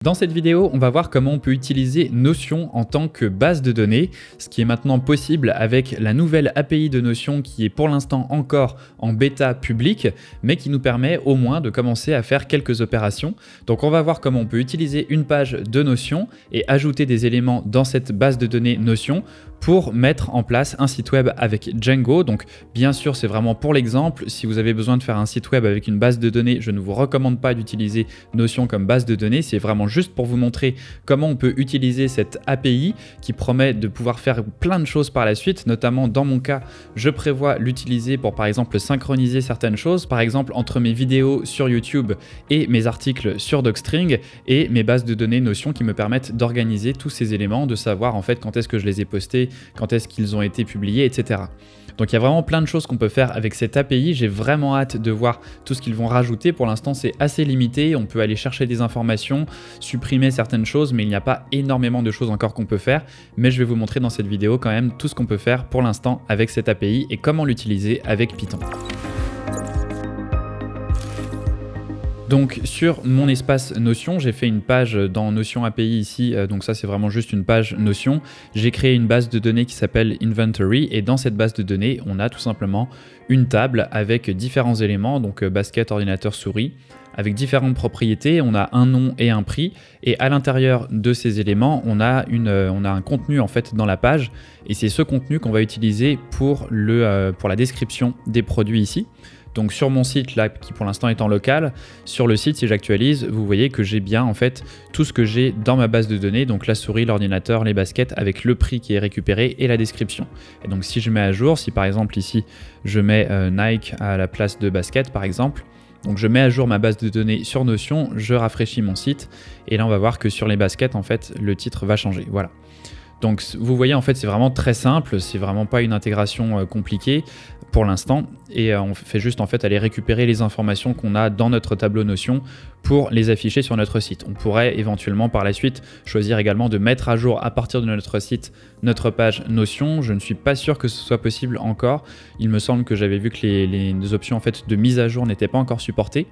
Dans cette vidéo, on va voir comment on peut utiliser Notion en tant que base de données, ce qui est maintenant possible avec la nouvelle API de Notion qui est pour l'instant encore en bêta publique, mais qui nous permet au moins de commencer à faire quelques opérations. Donc on va voir comment on peut utiliser une page de Notion et ajouter des éléments dans cette base de données Notion pour mettre en place un site web avec Django. Donc bien sûr, c'est vraiment pour l'exemple. Si vous avez besoin de faire un site web avec une base de données, je ne vous recommande pas d'utiliser Notion comme base de données. C'est vraiment juste pour vous montrer comment on peut utiliser cette API qui promet de pouvoir faire plein de choses par la suite. Notamment dans mon cas, je prévois l'utiliser pour par exemple synchroniser certaines choses. Par exemple entre mes vidéos sur YouTube et mes articles sur Docstring et mes bases de données Notion qui me permettent d'organiser tous ces éléments, de savoir en fait quand est-ce que je les ai postés, quand est-ce qu'ils ont été publiés, etc. Donc il y a vraiment plein de choses qu'on peut faire avec cette API. J'ai vraiment hâte de voir tout ce qu'ils vont rajouter. Pour l'instant, c'est assez limité. On peut aller chercher des informations, supprimer certaines choses, mais il n'y a pas énormément de choses encore qu'on peut faire. Mais je vais vous montrer dans cette vidéo quand même tout ce qu'on peut faire pour l'instant avec cette API et comment l'utiliser avec Python. Donc sur mon espace Notion, j'ai fait une page dans Notion API ici, donc ça c'est vraiment juste une page Notion. J'ai créé une base de données qui s'appelle Inventory et dans cette base de données, on a tout simplement une table avec différents éléments, donc basket, ordinateur, souris, avec différentes propriétés. On a un nom et un prix et à l'intérieur de ces éléments, on a un contenu en fait dans la page et c'est ce contenu qu'on va utiliser pour la description des produits ici. Donc sur mon site là qui pour l'instant est en local, sur le site si j'actualise, vous voyez que j'ai bien en fait tout ce que j'ai dans ma base de données, donc la souris, l'ordinateur, les baskets avec le prix qui est récupéré et la description. Et donc si je mets à jour, si par exemple ici je mets Nike à la place de basket par exemple, donc je mets à jour ma base de données sur Notion, je rafraîchis mon site et là on va voir que sur les baskets en fait le titre va changer, voilà. Donc vous voyez en fait c'est vraiment très simple, c'est vraiment pas une intégration compliquée pour l'instant et on fait juste en fait aller récupérer les informations qu'on a dans notre tableau Notion pour les afficher sur notre site. On pourrait éventuellement par la suite choisir également de mettre à jour à partir de notre site notre page Notion. Je ne suis pas sûr que ce soit possible encore. Il me semble que j'avais vu que les options en fait de mise à jour n'étaient pas encore supportées.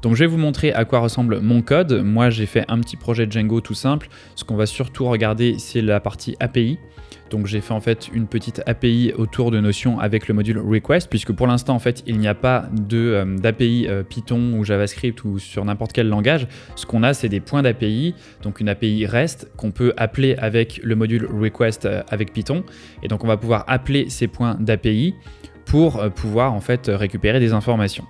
Donc je vais vous montrer à quoi ressemble mon code. Moi j'ai fait un petit projet Django tout simple. Ce qu'on va surtout regarder c'est la partie API. Donc j'ai fait en fait une petite API autour de Notion avec le module request puisque pour l'instant en fait il n'y a pas d'API Python ou JavaScript ou sur n'importe quel langage. Ce qu'on a c'est des points d'API, donc une API REST qu'on peut appeler avec le module request avec Python. Et donc on va pouvoir appeler ces points d'API pour pouvoir en fait récupérer des informations.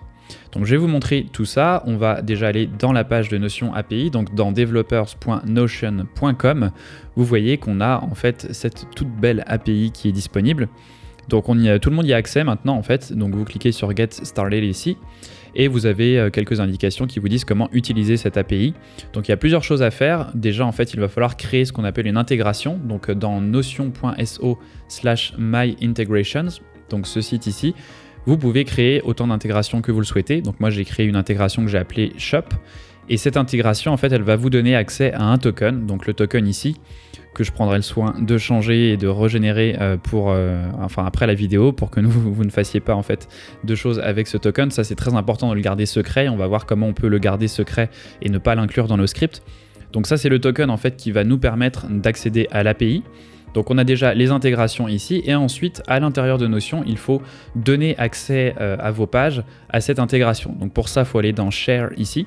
Donc je vais vous montrer tout ça. On va déjà aller dans la page de Notion API, donc dans developers.notion.com. Vous voyez qu'on a en fait cette toute belle API qui est disponible. Donc tout le monde y a accès maintenant en fait. Donc vous cliquez sur Get Started ici et vous avez quelques indications qui vous disent comment utiliser cette API. Donc il y a plusieurs choses à faire. Déjà en fait il va falloir créer ce qu'on appelle une intégration. Donc dans notion.so/myintegrations, donc ce site ici, vous pouvez créer autant d'intégrations que vous le souhaitez. Donc moi j'ai créé une intégration que j'ai appelée Shop. Et cette intégration en fait elle va vous donner accès à un token. Donc le token ici que je prendrai le soin de changer et de régénérer après la vidéo pour que vous ne fassiez pas en fait de choses avec ce token. Ça c'est très important de le garder secret. On va voir comment on peut le garder secret et ne pas l'inclure dans nos scripts. Donc ça c'est le token en fait qui va nous permettre d'accéder à l'API. Donc on a déjà les intégrations ici et ensuite à l'intérieur de Notion, il faut donner accès à vos pages à cette intégration. Donc pour ça, il faut aller dans Share ici.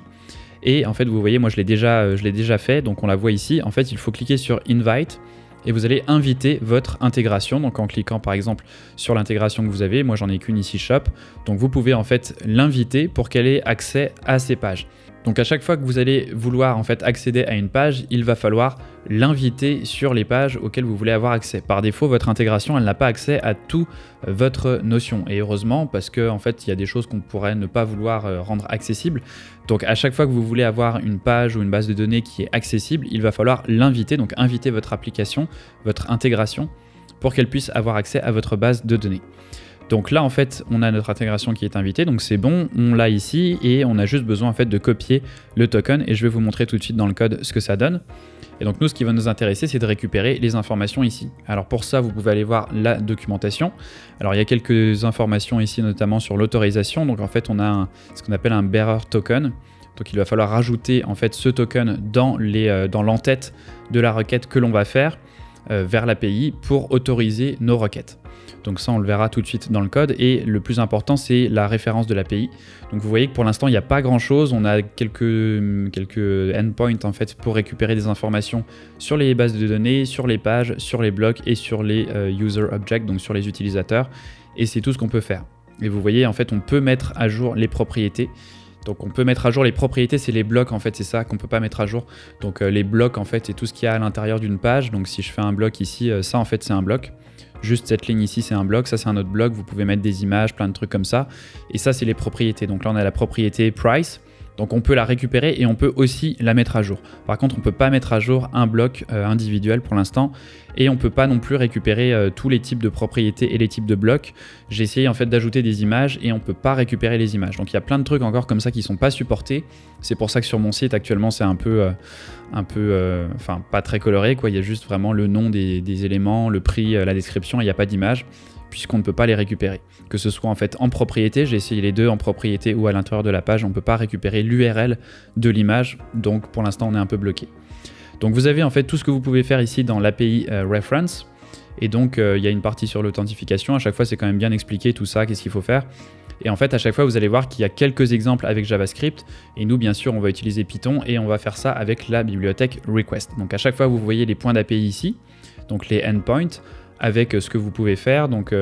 Et en fait, vous voyez, moi je l'ai déjà fait, donc on la voit ici. En fait, il faut cliquer sur Invite et vous allez inviter votre intégration. Donc en cliquant par exemple sur l'intégration que vous avez, moi j'en ai qu'une ici Shop. Donc vous pouvez en fait l'inviter pour qu'elle ait accès à ces pages. Donc à chaque fois que vous allez vouloir en fait accéder à une page, il va falloir l'inviter sur les pages auxquelles vous voulez avoir accès. Par défaut, votre intégration, elle n'a pas accès à tout votre Notion. Et heureusement, parce que en fait, il y a des choses qu'on pourrait ne pas vouloir rendre accessibles. Donc à chaque fois que vous voulez avoir une page ou une base de données qui est accessible, il va falloir l'inviter, donc inviter votre application, votre intégration, pour qu'elle puisse avoir accès à votre base de données. Donc là en fait on a notre intégration qui est invitée, donc c'est bon, on l'a ici et on a juste besoin en fait de copier le token et je vais vous montrer tout de suite dans le code ce que ça donne. Et donc nous ce qui va nous intéresser c'est de récupérer les informations ici. Alors pour ça vous pouvez aller voir la documentation. Alors il y a quelques informations ici notamment sur l'autorisation, donc en fait on a ce qu'on appelle un bearer token. Donc il va falloir rajouter en fait ce token dans l'entête de la requête que l'on va faire vers l'API pour autoriser nos requêtes. Donc ça, on le verra tout de suite dans le code. Et le plus important, c'est la référence de l'API. Donc vous voyez que pour l'instant, il n'y a pas grand-chose. On a quelques endpoints en fait pour récupérer des informations sur les bases de données, sur les pages, sur les blocs et sur les user objects, donc sur les utilisateurs. Et c'est tout ce qu'on peut faire. Et vous voyez, en fait, on peut mettre à jour les propriétés. Donc on peut mettre à jour les propriétés, c'est les blocs en fait, c'est ça qu'on peut pas mettre à jour. Donc les blocs en fait, c'est tout ce qu'il y a à l'intérieur d'une page. Donc si je fais un bloc ici, ça en fait c'est un bloc. Juste cette ligne ici c'est un bloc, ça c'est un autre bloc, vous pouvez mettre des images, plein de trucs comme ça. Et ça c'est les propriétés. Donc là on a la propriété price. Donc on peut la récupérer et on peut aussi la mettre à jour. Par contre on ne peut pas mettre à jour un bloc individuel pour l'instant et on ne peut pas non plus récupérer tous les types de propriétés et les types de blocs. J'ai essayé en fait d'ajouter des images et on ne peut pas récupérer les images. Donc il y a plein de trucs encore comme ça qui ne sont pas supportés. C'est pour ça que sur mon site actuellement c'est un peu pas très coloré quoi. Il y a juste vraiment le nom des éléments, le prix, la description et il n'y a pas d'image, puisqu'on ne peut pas les récupérer. Que ce soit en fait en propriété, j'ai essayé les deux en propriété ou à l'intérieur de la page, on ne peut pas récupérer l'URL de l'image, donc pour l'instant on est un peu bloqué. Donc vous avez en fait tout ce que vous pouvez faire ici dans l'API Reference, et donc il y a une partie sur l'authentification, à chaque fois c'est quand même bien expliqué tout ça, qu'est-ce qu'il faut faire. Et en fait à chaque fois vous allez voir qu'il y a quelques exemples avec JavaScript, et nous bien sûr on va utiliser Python, et on va faire ça avec la bibliothèque Request. Donc à chaque fois vous voyez les points d'API ici, donc les endpoints, avec ce que vous pouvez faire, donc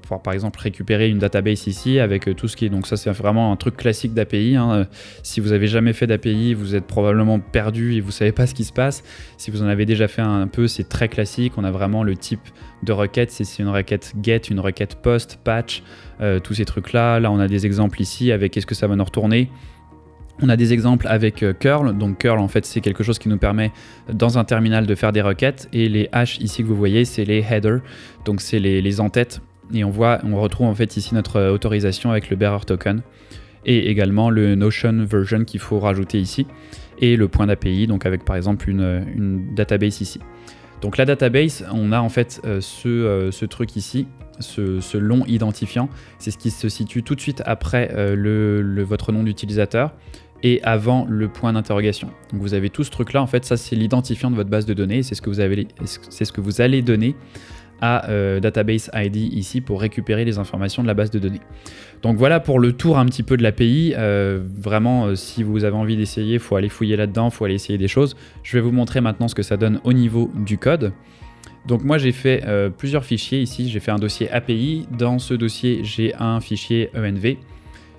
pour par exemple récupérer une database ici avec tout ce qui est, donc ça c'est vraiment un truc classique d'API, hein. Si vous avez jamais fait d'API, vous êtes probablement perdu et vous savez pas ce qui se passe. Si vous en avez déjà fait un peu, c'est très classique, on a vraiment le type de requête, c'est une requête get, une requête post, patch, tous ces trucs là on a des exemples ici avec qu'est-ce que ça va nous retourner. On a des exemples avec curl, donc curl en fait c'est quelque chose qui nous permet dans un terminal de faire des requêtes, et les hash ici que vous voyez c'est les headers, donc c'est les entêtes, et on retrouve en fait ici notre autorisation avec le bearer token, et également le Notion version qu'il faut rajouter ici, et le point d'API, donc avec par exemple une database ici. Donc la database, on a en fait ce truc ici, ce long identifiant, c'est ce qui se situe tout de suite après votre nom d'utilisateur et avant le point d'interrogation. Donc vous avez tout ce truc là, en fait ça c'est l'identifiant de votre base de données, c'est ce que vous allez donner à Database ID ici pour récupérer les informations de la base de données. Donc voilà pour le tour un petit peu de l'API. Vraiment, si vous avez envie d'essayer, il faut aller fouiller là-dedans, il faut aller essayer des choses. Je vais vous montrer maintenant ce que ça donne au niveau du code. Donc moi j'ai fait plusieurs fichiers ici, j'ai fait un dossier API. Dans ce dossier, j'ai un fichier env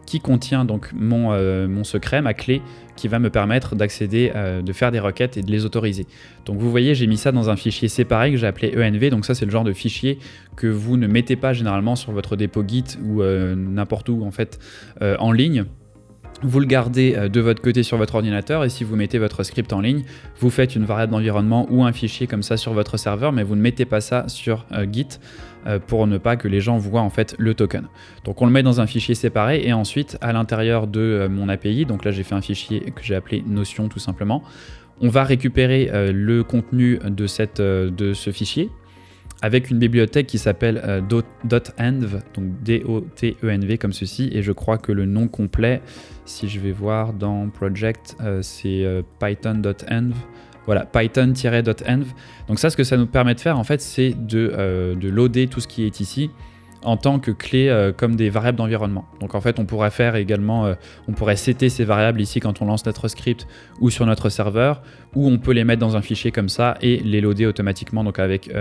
qui contient donc mon secret, ma clé, qui va me permettre d'accéder, de faire des requêtes et de les autoriser. Donc vous voyez, j'ai mis ça dans un fichier séparé que j'ai appelé env, donc ça c'est le genre de fichier que vous ne mettez pas généralement sur votre dépôt Git ou n'importe où en fait en ligne. Vous le gardez de votre côté sur votre ordinateur, et si vous mettez votre script en ligne, vous faites une variable d'environnement ou un fichier comme ça sur votre serveur, mais vous ne mettez pas ça sur Git pour ne pas que les gens voient en fait le token. Donc on le met dans un fichier séparé, et ensuite à l'intérieur de mon API, donc là j'ai fait un fichier que j'ai appelé Notion tout simplement, on va récupérer le contenu de ce fichier avec une bibliothèque qui s'appelle .env, donc D-O-T-E-N-V comme ceci, et je crois que le nom complet, si je vais voir dans project, c'est python.env, voilà, python-env. Donc ça, ce que ça nous permet de faire en fait, c'est de loader tout ce qui est ici en tant que clé comme des variables d'environnement. Donc en fait on pourrait faire également, on pourrait setter ces variables ici quand on lance notre script ou sur notre serveur, ou on peut les mettre dans un fichier comme ça et les loader automatiquement, donc avec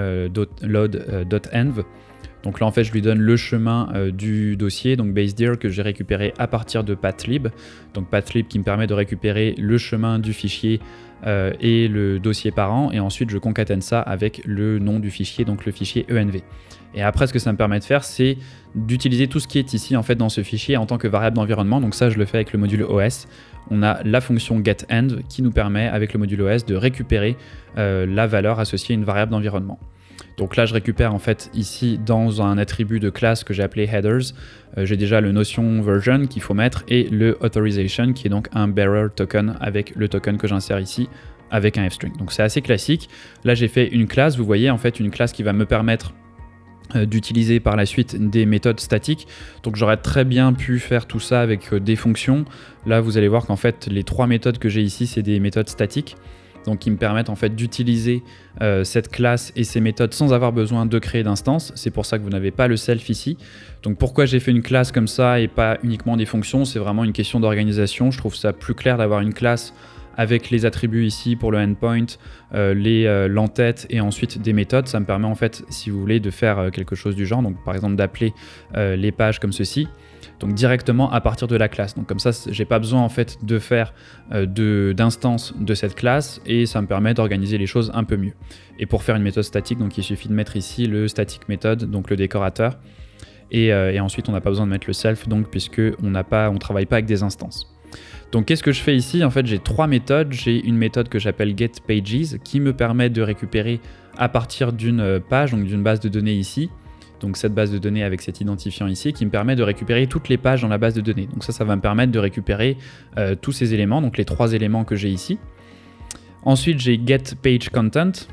load.env. Donc là en fait je lui donne le chemin du dossier, donc basedir, que j'ai récupéré à partir de pathlib. Donc pathlib qui me permet de récupérer le chemin du fichier et le dossier parent, et ensuite je concatène ça avec le nom du fichier, donc le fichier env. Et après ce que ça me permet de faire, c'est d'utiliser tout ce qui est ici en fait dans ce fichier en tant que variable d'environnement. Donc ça je le fais avec le module OS. On a la fonction getEnd qui nous permet avec le module OS de récupérer la valeur associée à une variable d'environnement. Donc là je récupère en fait ici dans un attribut de classe que j'ai appelé headers, j'ai déjà le Notion version qu'il faut mettre et le authorization qui est donc un bearer token avec le token que j'insère ici avec un f-string. Donc c'est assez classique. Là j'ai fait une classe, vous voyez en fait une classe qui va me permettre d'utiliser par la suite des méthodes statiques. Donc j'aurais très bien pu faire tout ça avec des fonctions. Là vous allez voir qu'en fait les 3 méthodes que j'ai ici c'est des méthodes statiques, donc qui me permettent en fait d'utiliser cette classe et ces méthodes sans avoir besoin de créer d'instance. C'est pour ça que vous n'avez pas le self ici. Donc pourquoi j'ai fait une classe comme ça et pas uniquement des fonctions, c'est vraiment une question d'organisation. Je trouve ça plus clair d'avoir une classe avec les attributs ici pour le endpoint, l'entête et ensuite des méthodes. Ça me permet en fait, si vous voulez, de faire quelque chose du genre, donc par exemple d'appeler les pages comme ceci, donc directement à partir de la classe. Donc comme ça, j'ai pas besoin en fait de faire d'instance de cette classe et ça me permet d'organiser les choses un peu mieux. Et pour faire une méthode statique, donc il suffit de mettre ici le static method, donc le décorateur, et ensuite on n'a pas besoin de mettre le self, donc puisque on travaille pas avec des instances. Donc qu'est-ce que je fais ici? En fait j'ai 3 méthodes. J'ai une méthode que j'appelle getPages qui me permet de récupérer à partir d'une page, donc d'une base de données ici, donc cette base de données avec cet identifiant ici, qui me permet de récupérer toutes les pages dans la base de données. Donc ça va me permettre de récupérer tous ces éléments, donc les 3 éléments que j'ai ici. Ensuite j'ai getPageContent.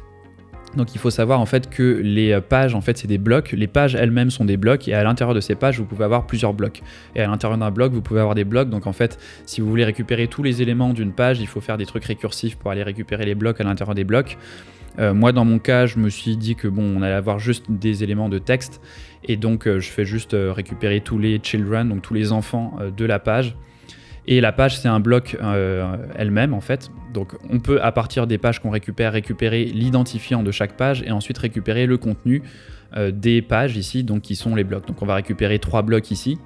Donc il faut savoir en fait que les pages en fait c'est des blocs, les pages elles-mêmes sont des blocs et à l'intérieur de ces pages vous pouvez avoir plusieurs blocs. Et à l'intérieur d'un bloc vous pouvez avoir des blocs, donc en fait si vous voulez récupérer tous les éléments d'une page il faut faire des trucs récursifs pour aller récupérer les blocs à l'intérieur des blocs. Moi dans mon cas je me suis dit que bon on allait avoir juste des éléments de texte et donc je fais juste récupérer tous les children, donc tous les enfants de la page. Et la page, c'est un bloc elle-même en fait. Donc on peut, à partir des pages qu'on récupérer l'identifiant de chaque page et ensuite récupérer le contenu des pages ici, donc qui sont les blocs. Donc on va récupérer 3 blocs ici.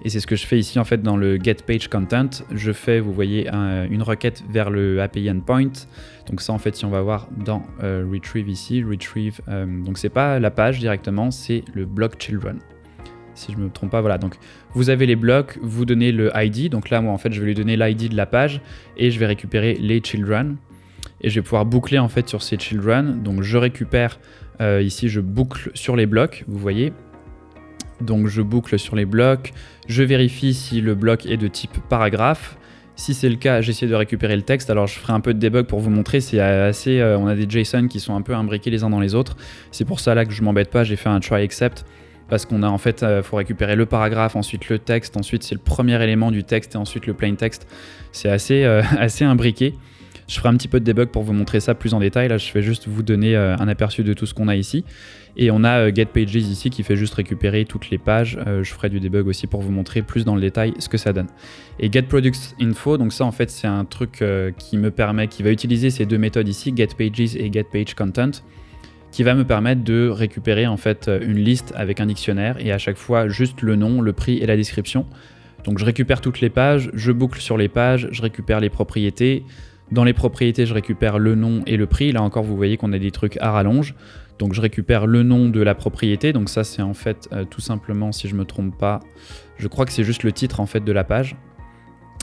Et c'est ce que je fais ici en fait dans le getPageContent. Je fais, vous voyez, une requête vers le API endpoint. Donc ça en fait, si on va voir dans retrieve ici, donc c'est pas la page directement, c'est le bloc children. Si je ne me trompe pas, voilà. Donc vous avez les blocs, vous donnez le ID. Donc là, moi, en fait, je vais lui donner l'ID de la page et je vais récupérer les children. Et je vais pouvoir boucler en fait sur ces children. Donc je récupère ici, je boucle sur les blocs, vous voyez. Donc je boucle sur les blocs. Je vérifie si le bloc est de type paragraphe. Si c'est le cas, j'essaie de récupérer le texte. Alors je ferai un peu de debug pour vous montrer. C'est assez, on a des JSON qui sont un peu imbriqués les uns dans les autres. C'est pour ça là que je m'embête pas. J'ai fait un try except. Parce qu'on a en fait, faut récupérer le paragraphe, ensuite le texte, ensuite c'est le premier élément du texte et ensuite le plain text. C'est assez, assez imbriqué. Je ferai un petit peu de debug pour vous montrer ça plus en détail. Là, je vais juste vous donner un aperçu de tout ce qu'on a ici. Et on a getPages ici qui fait juste récupérer toutes les pages. Je ferai du debug aussi pour vous montrer plus dans le détail ce que ça donne. Et getProductsInfo, donc ça en fait c'est un truc qui va utiliser ces 2 méthodes ici, getPages et getPageContent, qui va me permettre de récupérer en fait une liste avec un dictionnaire et à chaque fois juste le nom, le prix et la description. Donc je récupère toutes les pages, je boucle sur les pages, je récupère les propriétés. Dans les propriétés, je récupère le nom et le prix. Là encore, vous voyez qu'on a des trucs à rallonge. Donc je récupère le nom de la propriété. Donc ça, c'est en fait tout simplement, si je me trompe pas, je crois que c'est juste le titre en fait de la page.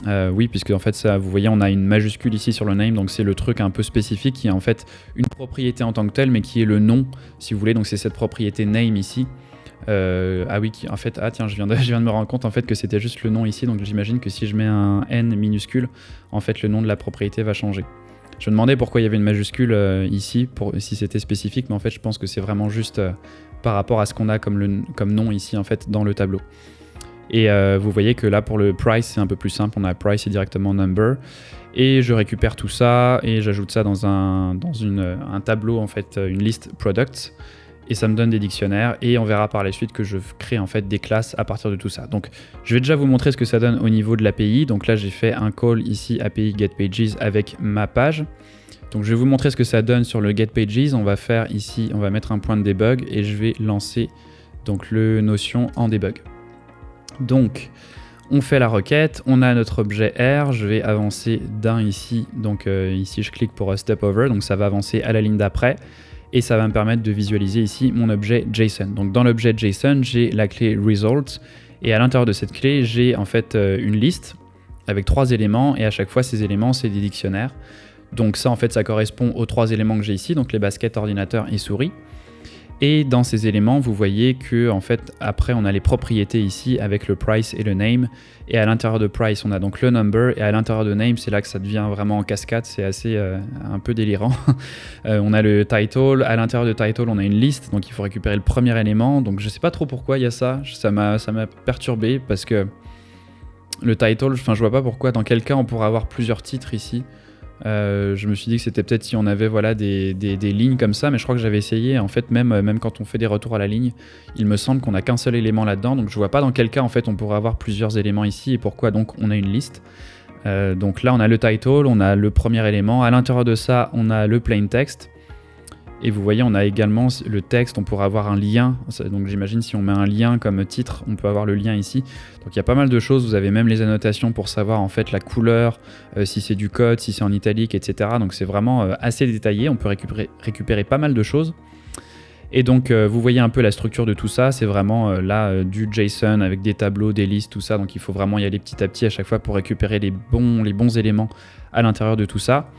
Oui, puisque en fait ça, vous voyez, on a une majuscule ici sur le name, donc c'est le truc un peu spécifique qui est en fait une propriété en tant que telle, mais qui est le nom, si vous voulez. Donc c'est cette propriété name ici. Ah oui, en fait, tiens, je viens de me rendre compte en fait que c'était juste le nom ici. Donc j'imagine que si je mets un n minuscule, en fait le nom de la propriété va changer. Je me demandais pourquoi il y avait une majuscule ici, si c'était spécifique, mais en fait je pense que c'est vraiment juste par rapport à ce qu'on a comme nom ici en fait dans le tableau. Et vous voyez que là pour le price c'est un peu plus simple, on a price et directement number et je récupère tout ça et j'ajoute ça dans un tableau en fait, une liste products et ça me donne des dictionnaires et on verra par la suite que je crée en fait des classes à partir de tout ça. Donc je vais déjà vous montrer ce que ça donne au niveau de l'API. Donc là j'ai fait un call ici API getPages avec ma page. Donc je vais vous montrer ce que ça donne sur le getPages. On va faire ici, on va mettre un point de debug et je vais lancer donc le Notion en debug. Donc, on fait la requête, on a notre objet R, je vais avancer d'un ici, donc ici je clique pour step over, donc ça va avancer à la ligne d'après, et ça va me permettre de visualiser ici mon objet JSON. Donc dans l'objet JSON, j'ai la clé results, et à l'intérieur de cette clé, j'ai en fait une liste avec 3 éléments, et à chaque fois ces éléments, c'est des dictionnaires. Donc ça en fait, ça correspond aux 3 éléments que j'ai ici, donc les baskets, ordinateur et souris. Et dans ces éléments, vous voyez que en fait, après, on a les propriétés ici avec le price et le name. Et à l'intérieur de price, on a donc le number. Et à l'intérieur de name, c'est là que ça devient vraiment en cascade. C'est assez un peu délirant. On a le title. À l'intérieur de title, on a une liste. Donc il faut récupérer le premier élément. Donc je sais pas trop pourquoi il y a ça. Ça m'a perturbé parce que le title, enfin, je vois pas pourquoi. Dans quel cas on pourrait avoir plusieurs titres ici. Je me suis dit que c'était peut-être si on avait voilà, des lignes comme ça, mais je crois que j'avais essayé. En fait, même quand on fait des retours à la ligne, il me semble qu'on n'a qu'un seul élément là-dedans, donc je vois pas dans quel cas en fait on pourrait avoir plusieurs éléments ici et pourquoi donc on a une liste. Donc là on a le title, on a le premier élément, à l'intérieur de ça on a le plain text. Et vous voyez, on a également le texte, on pourrait avoir un lien. Donc j'imagine si on met un lien comme titre, on peut avoir le lien ici. Donc il y a pas mal de choses, vous avez même les annotations pour savoir en fait la couleur, si c'est du code, si c'est en italique, etc. Donc c'est vraiment assez détaillé, on peut récupérer pas mal de choses. Et donc vous voyez un peu la structure de tout ça, c'est vraiment là du JSON avec des tableaux, des listes, tout ça. Donc il faut vraiment y aller petit à petit à chaque fois pour récupérer les bons éléments à l'intérieur de tout ça.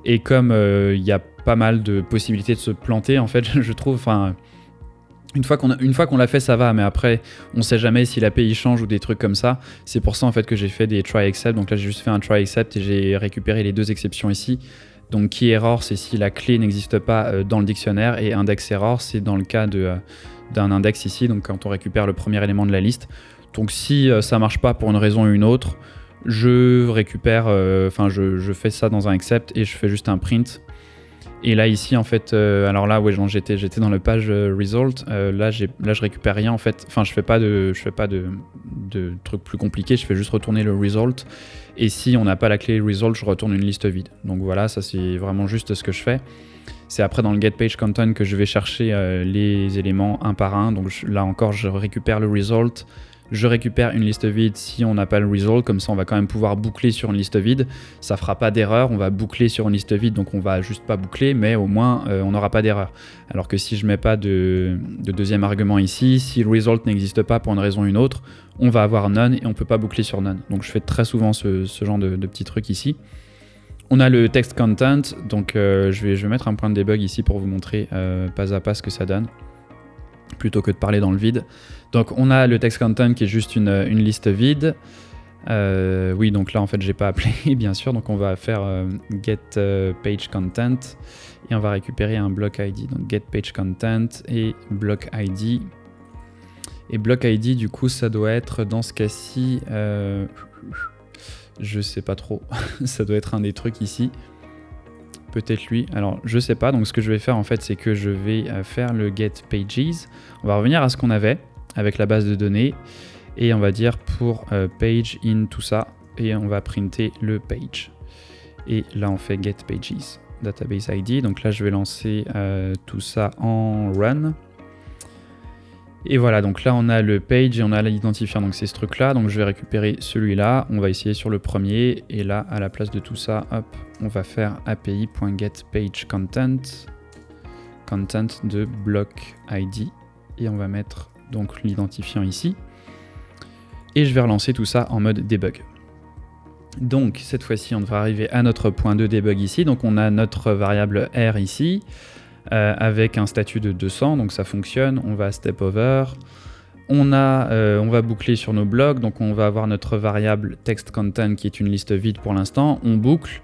Et comme il y a pas mal de possibilités de se planter, en fait, je trouve, enfin, une fois qu'on l'a fait, ça va, mais après, on sait jamais si l'API change ou des trucs comme ça. C'est pour ça, en fait, que j'ai fait des try except. Donc là, j'ai juste fait un try except et j'ai récupéré les deux exceptions ici. Donc key error, c'est si la clé n'existe pas dans le dictionnaire, et index error, c'est dans le cas d'un index ici, donc quand on récupère le premier élément de la liste. Donc si ça marche pas pour une raison ou une autre, je récupère, je fais ça dans un except et je fais juste un print. Et là ici en fait, alors là ouais, j'étais dans le page result, là je récupère rien en fait, enfin je fais pas de trucs plus compliqués, je fais juste retourner le result. Et si on n'a pas la clé result, je retourne une liste vide. Donc voilà, ça c'est vraiment juste ce que je fais. C'est après dans le get page content que je vais chercher les éléments un par un. Donc là encore, je récupère le result. Je récupère une liste vide si on n'a pas le result, comme ça on va quand même pouvoir boucler sur une liste vide. Ça fera pas d'erreur, on va boucler sur une liste vide, donc on va juste pas boucler, mais au moins on n'aura pas d'erreur. Alors que si je mets pas de deuxième argument ici, si le result n'existe pas pour une raison ou une autre, on va avoir none et on peut pas boucler sur none. Donc je fais très souvent ce genre de petits trucs ici. On a le text content, donc je vais mettre un point de debug ici pour vous montrer pas à pas ce que ça donne, plutôt que de parler dans le vide. Donc on a le text content qui est juste une liste vide. Oui, donc là en fait j'ai pas appelé bien sûr, donc on va faire get page content et on va récupérer un block ID. Donc get page content et block ID. Et block ID du coup ça doit être dans ce cas-ci, je sais pas trop, ça doit être un des trucs ici. Peut-être lui, alors je sais pas, donc ce que je vais faire en fait c'est que je vais faire le get pages. On va revenir à ce qu'on avait avec la base de données et on va dire pour page in tout ça et on va printer le page. Et là on fait get pages database ID, donc là je vais lancer tout ça en run. Et voilà, donc là on a le page et on a l'identifiant, donc c'est ce truc là, donc je vais récupérer celui-là, on va essayer sur le premier, et là à la place de tout ça, hop, on va faire api.getPageContent, content de block ID, et on va mettre donc l'identifiant ici, et je vais relancer tout ça en mode debug. Donc cette fois-ci on devrait arriver à notre point de debug ici, donc on a notre variable R ici, avec un statut de 200, donc ça fonctionne. On va step over, on va boucler sur nos blocs, donc on va avoir notre variable text content qui est une liste vide pour l'instant, on boucle,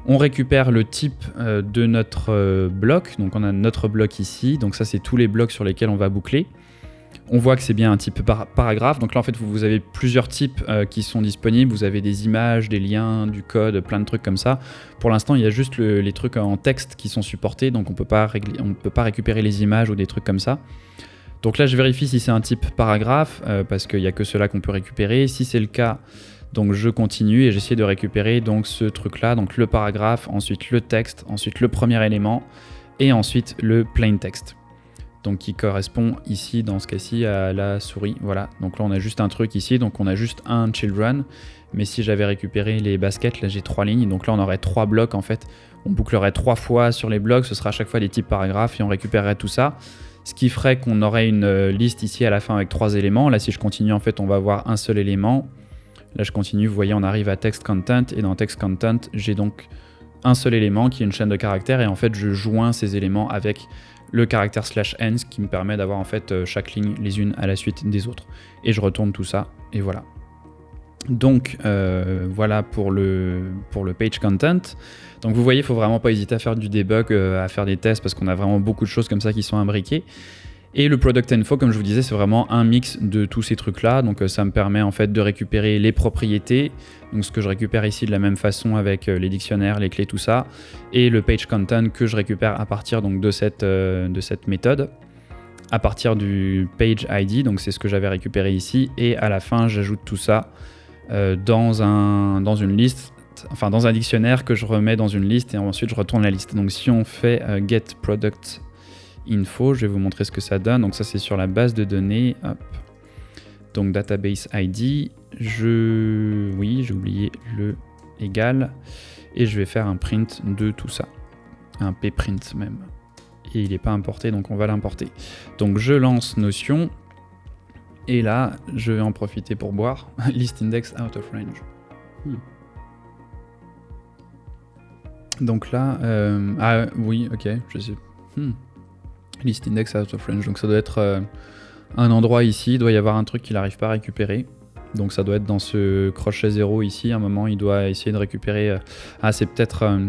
on récupère le type de notre bloc, donc on a notre bloc ici, donc ça c'est tous les blocs sur lesquels on va boucler. On voit que c'est bien un type paragraphe, donc là en fait vous avez plusieurs types qui sont disponibles, vous avez des images, des liens, du code, plein de trucs comme ça. Pour l'instant il y a juste les trucs en texte qui sont supportés, donc on peut pas récupérer les images ou des trucs comme ça. Donc là je vérifie si c'est un type paragraphe, parce qu'il n'y a que cela qu'on peut récupérer. Si c'est le cas, donc je continue et j'essaie de récupérer donc ce truc là, donc le paragraphe, ensuite le texte, ensuite le premier élément, et ensuite le plain text. Donc qui correspond ici dans ce cas-ci à la souris, voilà. Donc là on a juste un truc ici, donc on a juste un children, mais si j'avais récupéré les baskets, là j'ai 3 lignes, donc là on aurait 3 blocs en fait. On bouclerait 3 fois sur les blocs, ce sera à chaque fois des types paragraphes et on récupérerait tout ça. Ce qui ferait qu'on aurait une liste ici à la fin avec 3 éléments. Là si je continue en fait on va avoir un seul élément. Là je continue, vous voyez on arrive à text content et dans text content j'ai donc un seul élément qui est une chaîne de caractères et en fait je joins ces éléments avec le caractère /n qui me permet d'avoir en fait chaque ligne les unes à la suite des autres. Et je retourne tout ça et voilà. Donc voilà pour le page content. Donc vous voyez, il ne faut vraiment pas hésiter à faire du debug, à faire des tests parce qu'on a vraiment beaucoup de choses comme ça qui sont imbriquées. Et le product info, comme je vous disais, c'est vraiment un mix de tous ces trucs-là. Donc ça me permet en fait de récupérer les propriétés, donc ce que je récupère ici de la même façon avec les dictionnaires, les clés, tout ça, et le page content que je récupère à partir donc, de cette méthode, à partir du page ID, donc c'est ce que j'avais récupéré ici, et à la fin j'ajoute tout ça dans une liste, enfin dans un dictionnaire que je remets dans une liste et ensuite je retourne la liste. Donc si on fait get product info, je vais vous montrer ce que ça donne. Donc ça c'est sur la base de données. Hop. Donc database ID, oui, j'ai oublié le égal et je vais faire un print de tout ça, un pprint même. Et il n'est pas importé, donc on va l'importer. Donc je lance Notion et là je vais en profiter pour boire. List index out of range. Donc là, ah oui, ok, je sais. List index out of range, donc ça doit être un endroit ici, il doit y avoir un truc qu'il n'arrive pas à récupérer. Donc ça doit être dans ce crochet 0 ici, à un moment il doit essayer de récupérer... Ah c'est peut-être...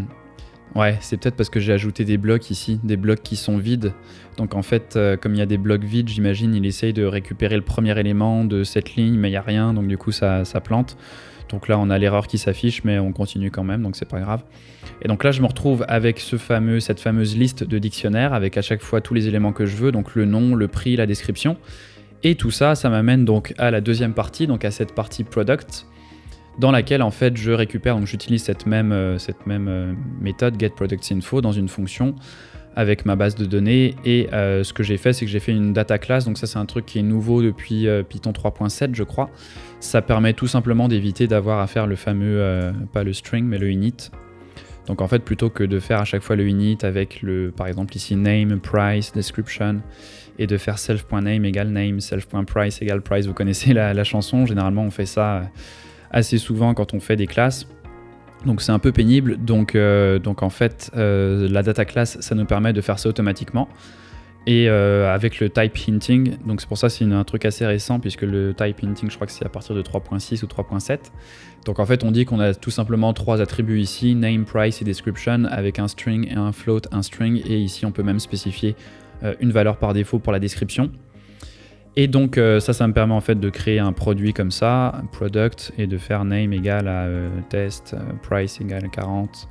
Ouais, c'est peut-être parce que j'ai ajouté des blocs ici, des blocs qui sont vides. Donc en fait, comme il y a des blocs vides, j'imagine il essaye de récupérer le premier élément de cette ligne, mais il n'y a rien, donc du coup ça plante. Donc là on a l'erreur qui s'affiche, mais on continue quand même, donc c'est pas grave. Et donc là je me retrouve avec cette fameuse liste de dictionnaires, avec à chaque fois tous les éléments que je veux, donc le nom, le prix, la description. Et tout ça, ça m'amène donc à la deuxième partie, donc à cette partie product, dans laquelle en fait je récupère, donc j'utilise cette même méthode getProductInfo dans une fonction avec ma base de données et ce que j'ai fait c'est que j'ai fait une data class, donc ça c'est un truc qui est nouveau depuis Python 3.7 je crois. Ça permet tout simplement d'éviter d'avoir à faire le fameux, pas le string mais le init. Donc en fait plutôt que de faire à chaque fois le init avec le, par exemple ici name, price, description et de faire self.name égale name, self.price égale price, vous connaissez la chanson, généralement on fait ça assez souvent quand on fait des classes. Donc c'est un peu pénible, donc en fait la data class ça nous permet de faire ça automatiquement et avec le type hinting, donc c'est pour ça c'est un truc assez récent puisque le type hinting je crois que c'est à partir de 3.6 ou 3.7. Donc en fait on dit qu'on a tout simplement trois attributs ici, name, price et description avec un string et un float, un string et ici on peut même spécifier une valeur par défaut pour la description. Et donc ça me permet en fait de créer un produit comme ça, product, et de faire name égale à test, price égale 40,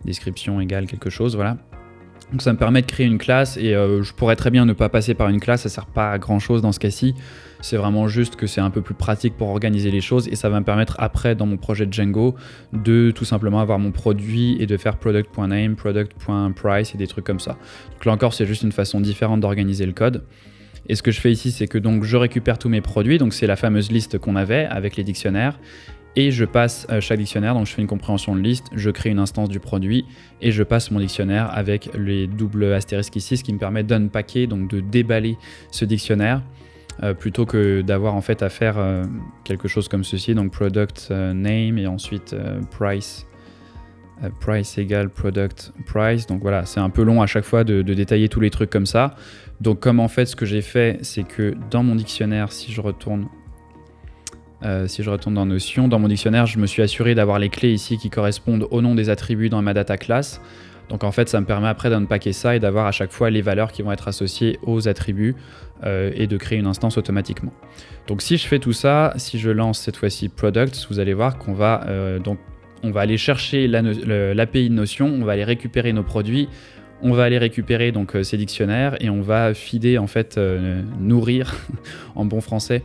description égale quelque chose, voilà. Donc ça me permet de créer une classe et je pourrais très bien ne pas passer par une classe, ça sert pas à grand chose dans ce cas-ci. C'est vraiment juste que c'est un peu plus pratique pour organiser les choses et ça va me permettre après dans mon projet de Django de tout simplement avoir mon produit et de faire product.name, product.price et des trucs comme ça. Donc là encore c'est juste une façon différente d'organiser le code. Et ce que je fais ici, c'est que donc je récupère tous mes produits, donc c'est la fameuse liste qu'on avait avec les dictionnaires, et je passe chaque dictionnaire, donc je fais une compréhension de liste, je crée une instance du produit, et je passe mon dictionnaire avec les doubles astérisques ici, ce qui me permet d'unpacker, donc de déballer ce dictionnaire, plutôt que d'avoir en fait à faire quelque chose comme ceci, donc product name, et ensuite price. Price égale product price, donc voilà, c'est un peu long à chaque fois de détailler tous les trucs comme ça. Donc comme en fait ce que j'ai fait, c'est que dans mon dictionnaire, si je retourne dans Notion, dans mon dictionnaire, je me suis assuré d'avoir les clés ici qui correspondent au nom des attributs dans ma data class. Donc en fait, ça me permet après d'unpacker ça et d'avoir à chaque fois les valeurs qui vont être associées aux attributs et de créer une instance automatiquement. Donc si je fais tout ça, si je lance cette fois-ci product, vous allez voir qu'on va on va aller chercher l'API de Notion, on va aller récupérer nos produits, on va aller récupérer donc ces dictionnaires et on va feeder en fait, nourrir en bon français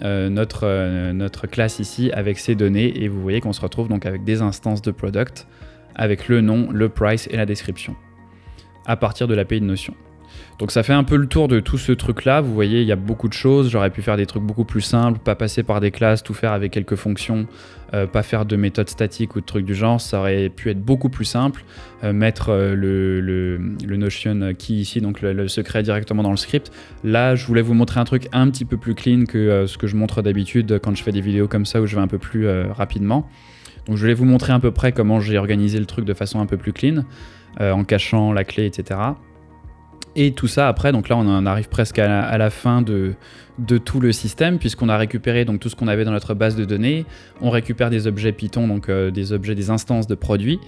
notre classe ici avec ces données et vous voyez qu'on se retrouve donc avec des instances de product avec le nom, le price et la description à partir de l'API de Notion. Donc ça fait un peu le tour de tout ce truc là, vous voyez il y a beaucoup de choses, j'aurais pu faire des trucs beaucoup plus simples, pas passer par des classes, tout faire avec quelques fonctions, pas faire de méthodes statiques ou de trucs du genre, ça aurait pu être beaucoup plus simple, mettre le Notion key ici, donc le secret directement dans le script. Là je voulais vous montrer un truc un petit peu plus clean que ce que je montre d'habitude quand je fais des vidéos comme ça où je vais un peu plus rapidement. Donc je vais vous montrer à peu près comment j'ai organisé le truc de façon un peu plus clean, en cachant la clé, etc. Et tout ça après, donc là on en arrive presque à la fin de tout le système, puisqu'on a récupéré donc tout ce qu'on avait dans notre base de données, on récupère des objets Python, donc des instances de produits,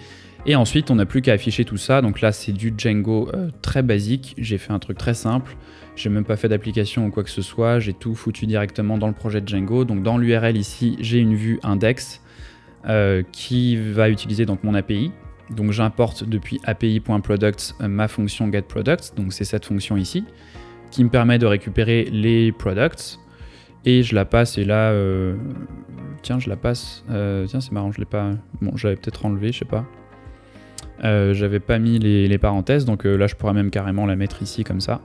et ensuite on n'a plus qu'à afficher tout ça. Donc là c'est du Django très basique, j'ai fait un truc très simple, j'ai même pas fait d'application ou quoi que ce soit, j'ai tout foutu directement dans le projet de Django. Donc dans l'URL ici, j'ai une vue index qui va utiliser donc mon API. Donc j'importe depuis api.products ma fonction getProducts, donc c'est cette fonction ici, qui me permet de récupérer les products, et je la passe, et là, tiens je la passe, tiens c'est marrant, je l'ai pas, bon j'avais peut-être enlevé, je sais pas, j'avais pas mis les parenthèses, donc là je pourrais même carrément la mettre ici comme ça,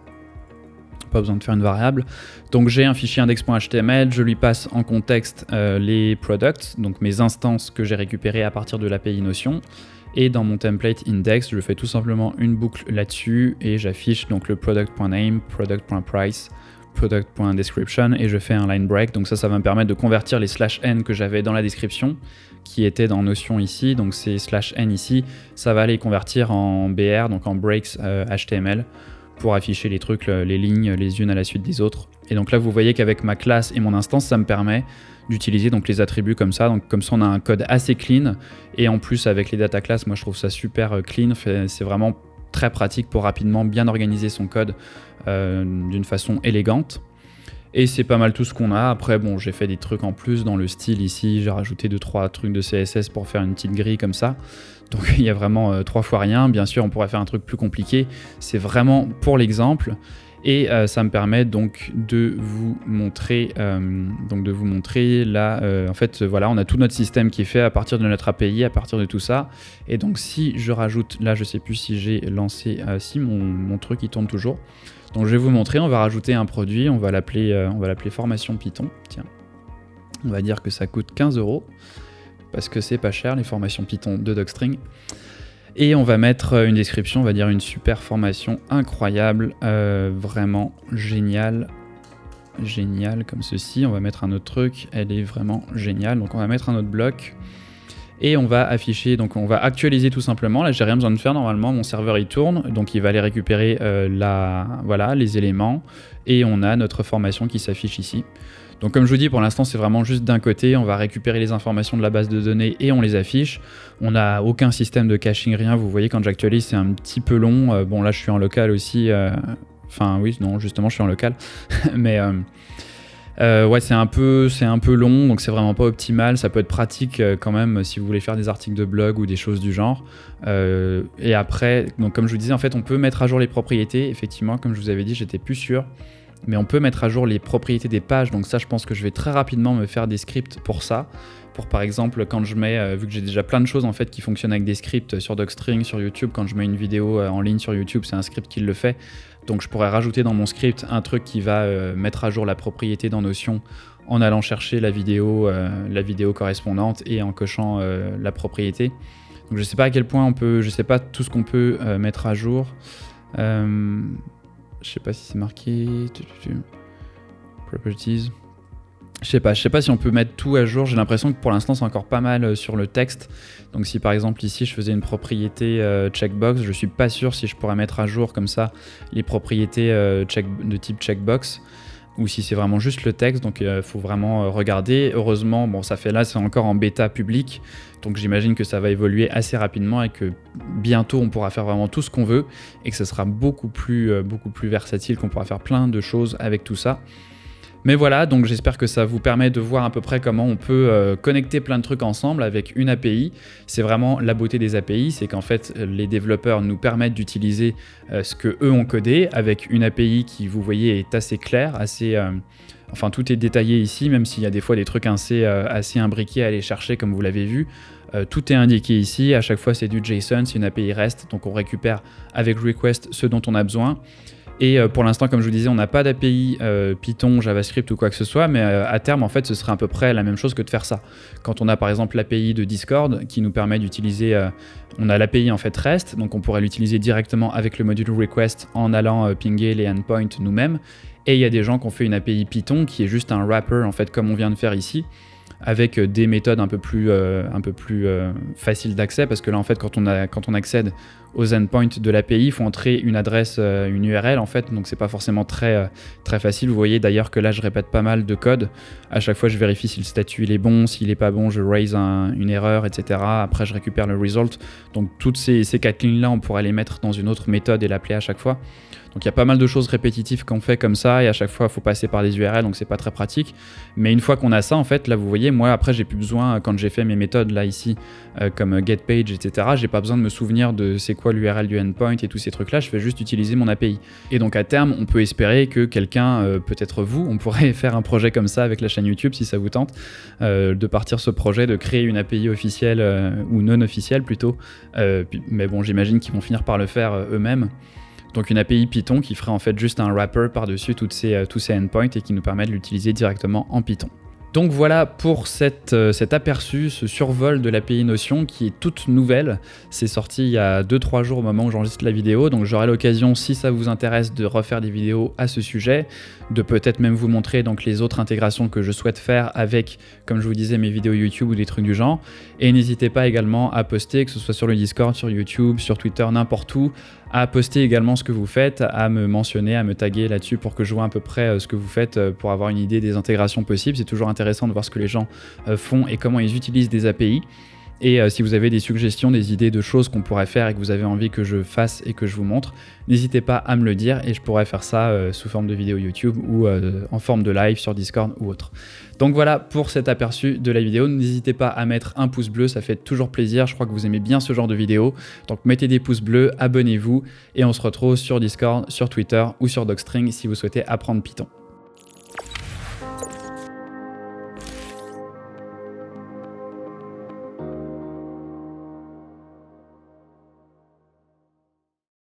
pas besoin de faire une variable. Donc j'ai un fichier index.html, je lui passe en contexte les products, donc mes instances que j'ai récupérées à partir de l'API Notion. Et dans mon template index, je fais tout simplement une boucle là-dessus et j'affiche donc le product.name, product.price, product.description, et je fais un line break. Donc ça va me permettre de convertir les /n que j'avais dans la description, qui étaient dans Notion ici. Donc ces /n ici, ça va les convertir en BR, donc en breaks HTML, pour afficher les trucs, les lignes les unes à la suite des autres. Et donc là vous voyez qu'avec ma classe et mon instance, ça me permet d'utiliser donc les attributs comme ça. Donc comme ça on a un code assez clean, et en plus avec les data classes, moi je trouve ça super clean, c'est vraiment très pratique pour rapidement bien organiser son code d'une façon élégante. Et c'est pas mal tout ce qu'on a. Après bon, j'ai fait des trucs en plus dans le style ici, j'ai rajouté 2-3 trucs de CSS pour faire une petite grille comme ça. Donc il y a vraiment 3 fois rien. Bien sûr on pourrait faire un truc plus compliqué, c'est vraiment pour l'exemple. Et ça me permet donc de vous montrer, là, en fait, voilà, on a tout notre système qui est fait à partir de notre API, à partir de tout ça. Et donc si je rajoute, là je sais plus si j'ai lancé, si mon truc il tourne toujours. Donc je vais vous montrer, on va rajouter un produit, on va l'appeler formation Python. Tiens, on va dire que ça coûte 15 €, parce que c'est pas cher les formations Python de Docstring. Et on va mettre une description, on va dire une super formation incroyable, vraiment géniale, comme ceci. On va mettre un autre truc, elle est vraiment géniale. Donc on va mettre un autre bloc et on va afficher, donc on va actualiser tout simplement. Là j'ai rien besoin de faire, normalement mon serveur il tourne, donc il va aller récupérer voilà, les éléments, et on a notre formation qui s'affiche ici. Donc comme je vous dis, pour l'instant c'est vraiment juste d'un côté, on va récupérer les informations de la base de données et on les affiche. On n'a aucun système de caching, rien. Vous voyez quand j'actualise c'est un petit peu long. Bon là je suis en local aussi, enfin oui, non justement je suis en local, mais ouais c'est un peu long, donc c'est vraiment pas optimal. Ça peut être pratique quand même si vous voulez faire des articles de blog ou des choses du genre. Et après, donc comme je vous disais, en fait on peut mettre à jour les propriétés, effectivement comme je vous avais dit, j'étais plus sûr. Mais on peut mettre à jour les propriétés des pages, donc ça je pense que je vais très rapidement me faire des scripts pour ça. Pour par exemple quand je mets, vu que j'ai déjà plein de choses en fait qui fonctionnent avec des scripts sur Docstring, sur YouTube, quand je mets une vidéo en ligne sur YouTube, c'est un script qui le fait. Donc je pourrais rajouter dans mon script un truc qui va mettre à jour la propriété dans Notion en allant chercher la vidéo correspondante et en cochant la propriété. Donc je sais pas à quel point on peut, je sais pas tout ce qu'on peut mettre à jour. Je sais pas si c'est marqué. Properties. Je sais pas si on peut mettre tout à jour. J'ai l'impression que pour l'instant c'est encore pas mal sur le texte. Donc si par exemple ici je faisais une propriété checkbox, je suis pas sûr si je pourrais mettre à jour comme ça les propriétés de type checkbox, ou si c'est vraiment juste le texte. Donc il faut vraiment regarder. Heureusement, bon ça fait là c'est encore en bêta public, donc j'imagine que ça va évoluer assez rapidement et que bientôt on pourra faire vraiment tout ce qu'on veut et que ça sera beaucoup plus versatile, qu'on pourra faire plein de choses avec tout ça. Mais voilà, donc j'espère que ça vous permet de voir à peu près comment on peut connecter plein de trucs ensemble avec une API. C'est vraiment la beauté des API, c'est qu'en fait les développeurs nous permettent d'utiliser ce que eux ont codé avec une API qui, vous voyez, est assez claire, assez... Enfin, tout est détaillé ici, même s'il y a des fois des trucs assez imbriqués à aller chercher, comme vous l'avez vu. Tout est indiqué ici, à chaque fois c'est du JSON, c'est une API REST, donc on récupère avec request ce dont on a besoin. Et pour l'instant, comme je vous disais, on n'a pas d'API Python, JavaScript ou quoi que ce soit, mais à terme, en fait, ce serait à peu près la même chose que de faire ça. Quand on a par exemple l'API de Discord qui nous permet d'utiliser, on a l'API en fait REST, donc on pourrait l'utiliser directement avec le module request en allant pinguer les endpoints nous-mêmes. Et il y a des gens qui ont fait une API Python qui est juste un wrapper, en fait, comme on vient de faire ici, avec des méthodes un peu plus faciles d'accès, parce que là en fait quand on accède aux endpoints de l'API, il faut entrer une adresse, une URL en fait, donc c'est pas forcément très facile. Vous voyez d'ailleurs que là je répète pas mal de code. À chaque fois je vérifie si le statut il est bon, s'il est pas bon je raise une erreur, etc. Après je récupère le result. Donc toutes ces 4 lignes là on pourrait les mettre dans une autre méthode et l'appeler à chaque fois. Donc il y a pas mal de choses répétitives qu'on fait comme ça et à chaque fois il faut passer par les URL, donc c'est pas très pratique. Mais une fois qu'on a ça en fait, là vous voyez, moi après j'ai plus besoin, quand j'ai fait mes méthodes là ici comme getPage, etc., j'ai pas besoin de me souvenir de c'est quoi l'URL du endpoint et tous ces trucs là, je fais juste utiliser mon API. Et donc à terme on peut espérer que quelqu'un, peut-être vous, on pourrait faire un projet comme ça avec la chaîne YouTube si ça vous tente, de partir ce projet, de créer une API officielle ou non officielle plutôt, mais bon j'imagine qu'ils vont finir par le faire eux-mêmes. Donc une API Python qui ferait en fait juste un wrapper par-dessus tous ces endpoints et qui nous permet de l'utiliser directement en Python. Donc voilà pour cet aperçu, ce survol de l'API Notion qui est toute nouvelle. C'est sorti il y a 2-3 jours au moment où j'enregistre la vidéo, donc j'aurai l'occasion, si ça vous intéresse, de refaire des vidéos à ce sujet, de peut-être même vous montrer donc les autres intégrations que je souhaite faire avec, comme je vous disais, mes vidéos YouTube ou des trucs du genre. Et n'hésitez pas également à poster, que ce soit sur le Discord, sur YouTube, sur Twitter, n'importe où, à poster également ce que vous faites, à me mentionner, à me taguer là-dessus pour que je vois à peu près ce que vous faites pour avoir une idée des intégrations possibles. C'est toujours intéressant de voir ce que les gens font et comment ils utilisent des API. Et si vous avez des suggestions, des idées de choses qu'on pourrait faire et que vous avez envie que je fasse et que je vous montre, n'hésitez pas à me le dire et je pourrais faire ça sous forme de vidéo YouTube ou en forme de live sur Discord ou autre. Donc voilà pour cet aperçu de la vidéo. N'hésitez pas à mettre un pouce bleu, ça fait toujours plaisir. Je crois que vous aimez bien ce genre de vidéo. Donc mettez des pouces bleus, abonnez-vous et on se retrouve sur Discord, sur Twitter ou sur Docstring si vous souhaitez apprendre Python.